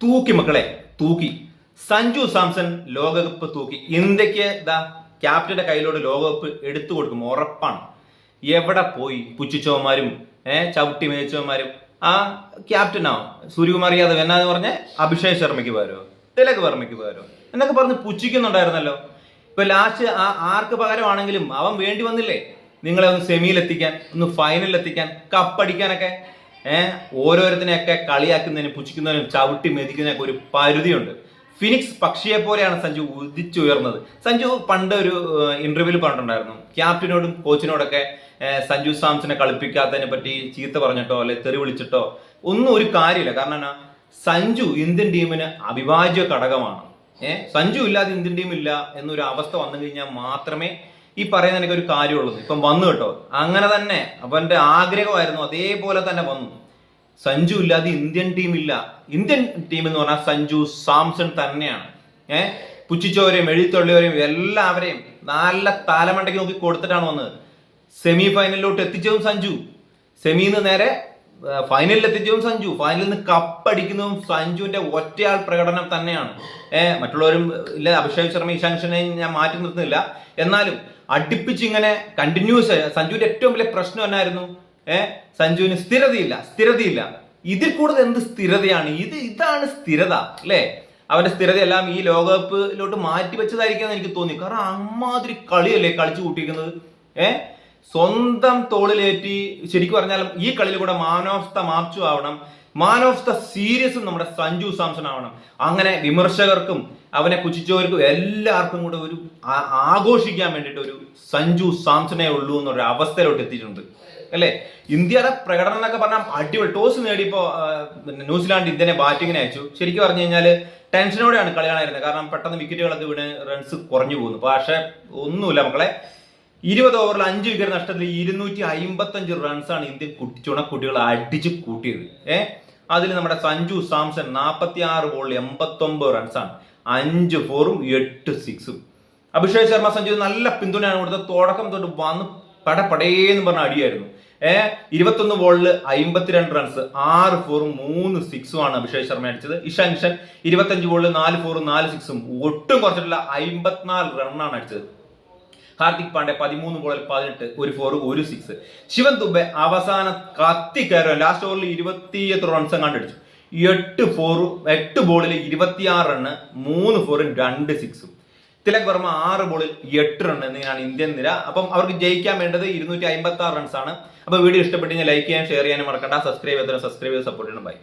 തൂക്കി മക്കളെ, തൂക്കി. സഞ്ജു സാംസൺ ലോകകപ്പ് തൂക്കി. ഇന്ത്യക്ക് ക്യാപ്റ്റന്റെ കയ്യിലോട് ലോകകപ്പ് എടുത്തു കൊടുക്കും, ഉറപ്പാണ്. എവിടെ പോയി പുച്ഛിച്ചവന്മാരും ചവിട്ടി മേച്ചവന്മാരും? ആ ക്യാപ്റ്റനോ സൂര്യകുമാർ യാദവ് എന്നാന്ന് പറഞ്ഞ അഭിഷേക് ശർമ്മയ്ക്ക് പകരോ തിലക് വർമ്മയ്ക്ക് പകരോ എന്നൊക്കെ പറഞ്ഞ് പുച്ഛിക്കുന്നുണ്ടായിരുന്നല്ലോ. ഇപ്പൊ ലാസ്റ്റ് ആർക്ക് പകരമാണെങ്കിലും അവൻ വേണ്ടി വന്നില്ലേ നിങ്ങളെ ഒന്ന് സെമിയിലെത്തിക്കാൻ, ഒന്ന് ഫൈനലിലെത്തിക്കാൻ, കപ്പടിക്കാനൊക്കെ. ഓരോരുത്തരെയൊക്കെ കളിയാക്കുന്നതിനും പുച്ഛിക്കുന്നതിനും ചവിട്ടി മെതിക്കുന്നതിനൊക്കെ ഒരു പരിധിയുണ്ട്. ഫിനിക്സ് പക്ഷിയെ പോലെയാണ് സഞ്ജു ഉദിച്ചുയർന്നത്. സഞ്ജു പണ്ട് ഒരു ഇന്റർവ്യൂവിൽ പറഞ്ഞിട്ടുണ്ടായിരുന്നു, ക്യാപ്റ്റനോടും കോച്ചിനോടൊക്കെ സഞ്ജു സാംസനെ കളിപ്പിക്കാത്തതിനെ പറ്റി ചീത്ത പറഞ്ഞിട്ടോ അല്ലെ തെറി വിളിച്ചിട്ടോ ഒന്നും ഒരു കാര്യമില്ല. കാരണം എന്നാ, സഞ്ജു ഇന്ത്യൻ ടീമിന് അവിഭാജ്യ ഘടകമാണ്. സഞ്ജു ഇല്ലാതെ ഇന്ത്യൻ ടീം ഇല്ല എന്നൊരു അവസ്ഥ വന്നു കഴിഞ്ഞാൽ മാത്രമേ ഈ പറയുന്നതിനൊക്കെ ഒരു കാര്യമുള്ളൂ. ഇപ്പം വന്നു കേട്ടോ, അങ്ങനെ തന്നെ അവന്റെ ആഗ്രഹമായിരുന്നു, അതേപോലെ തന്നെ വന്നു. സഞ്ജു ഇല്ലാതെ ഇന്ത്യൻ ടീം ഇല്ല. ഇന്ത്യൻ ടീം എന്ന് പറഞ്ഞാൽ സഞ്ജു സാംസൺ തന്നെയാണ്. പുച്ഛിച്ചവരെയും എഴുത്തള്ളിയവരെയും എല്ലാവരെയും നല്ല താലമണ്ടയ്ക്ക് നോക്കി കൊടുത്തിട്ടാണ് വന്നത്. സെമി ഫൈനലിലോട്ട് എത്തിച്ചതും സഞ്ജു, സെമിന്ന് നേരെ ഫൈനലിൽ എത്തിച്ചതും സഞ്ജു, ഫൈനലിൽ നിന്ന് കപ്പടിക്കുന്നതും സഞ്ജുവിന്റെ ഒറ്റയാൾ പ്രകടനം തന്നെയാണ്. മറ്റുള്ളവരും ഇല്ല, അഭിഷേക് ശർമ്മ, ഇഷാൻ കിഷനെയും ഞാൻ മാറ്റി നിർത്തുന്നില്ല. എന്നാലും അടുപ്പിച്ച് ഇങ്ങനെ കണ്ടിന്യൂസ്. സഞ്ജുവിന്റെ ഏറ്റവും വലിയ പ്രശ്നം എന്നായിരുന്നു? സഞ്ജുവിന് സ്ഥിരതയില്ല. ഇതിൽ കൂടുതൽ എന്ത് സ്ഥിരതയാണ്? ഇതാണ് സ്ഥിരത അല്ലേ? അവന്റെ സ്ഥിരതയെല്ലാം ഈ ലോകകപ്പിലോട്ട് മാറ്റി വെച്ചതായിരിക്കും എനിക്ക് തോന്നി. കാരണം അമ്മാതിരി കളിയല്ലേ കളിച്ചു കൂട്ടിയിരിക്കുന്നത്. സ്വന്തം തോളിലേറ്റി. ശരിക്കും പറഞ്ഞാലും ഈ കളിയിൽ കൂടെ മാൻ ഓഫ് ദ മാർച്ചു ആവണം, മാൻ ഓഫ് ദ സീരീസും നമ്മുടെ സഞ്ജു സാംസൺ ആവണം. അങ്ങനെ വിമർശകർക്കും അവനെ പുച്ഛിച്ചവർക്കും എല്ലാവർക്കും കൂടെ ഒരു ആഘോഷിക്കാൻ വേണ്ടിയിട്ട് ഒരു സഞ്ജു സാംസണേ ഉള്ളൂ എന്നൊരു അവസ്ഥയിലോട്ട് എത്തിയിട്ടുണ്ട് അല്ലേ? ഇന്ത്യയുടെ പ്രകടനം എന്നൊക്കെ പറഞ്ഞാൽ അടിപൊളി. ടോസ് നേടിയപ്പോ ന്യൂസിലാൻഡ് ഇന്ത്യനെ ബാറ്റിങ്ങിന് അയച്ചു. ശരിക്കും പറഞ്ഞു കഴിഞ്ഞാല് ടെൻഷനോടെയാണ് കളി കാണായിരുന്നത്. കാരണം പെട്ടെന്ന് വിക്കറ്റുകളൊക്കെ വീണ് റൺസ് കുറഞ്ഞു പോകുന്നു. പക്ഷെ ഒന്നുമില്ല മക്കളെ, 20 ഓവറിൽ 5 വിക്കറ്റ് നഷ്ടത്തിൽ 255 റൺസാണ് ഇന്ത്യൻ ചുണക്കുട്ടികൾ അടിച്ചു കൂട്ടിയത്. അതിൽ നമ്മുടെ സഞ്ജു സാംസൺ 46 ബോളിൽ 89 റൺസാണ്, 5 4ഉം 8 6ഉം. അഭിഷേക് ശർമ്മ സഞ്ജു നല്ല പിന്തുണയാണ് കൊടുത്തത്. തുടക്കം തൊട്ട് വന്ന് പടപടേന്ന് പറഞ്ഞ അടിയായിരുന്നു. 21 ബോളിൽ 52 റൺസ്, 6 4ഉം 3 6ഉമാണ് അഭിഷേക് ശർമ്മ അടിച്ചത്. ഇഷാൻ കിഷൻ 25 ബോളിൽ 4 4ഉം 4 6ഉം, ഒട്ടും കുറച്ചിട്ടില്ല, 54 റണ്ണാണ് അടിച്ചത്. ഹാർദിക് പാണ്ഡ്യ 13 ബോളിൽ 18, 1 4 1 6. ശിവൻ ദുബെ അവസാനം കത്തിക്കയറുക, ലാസ്റ്റ് ഓവറിൽ 20 റൺസ് അങ്ങാണ്ട് അടിച്ചു. 8 ബോളിൽ 26 റണ്ണ്, 3 4ഉം 2 6ഉം. തിലക് വർമ്മ 6 ബോളിൽ 8 റൺ എന്നിങ്ങനെയാണ് ഇന്ത്യൻ നിര. അപ്പം അവർക്ക് ജയിക്കാൻ വേണ്ടത് 256 റൺസാണ്. അപ്പൊ വീഡിയോ ഇഷ്ടപ്പെട്ടു കഴിഞ്ഞാൽ ലൈക്ക് ചെയ്യാൻ, ഷെയർ ചെയ്യാനും മറക്കണ്ട. സബ്സ്ക്രൈബ് ചെയ്ത് സപ്പോർട്ട് ചെയ്യണം. ബൈ.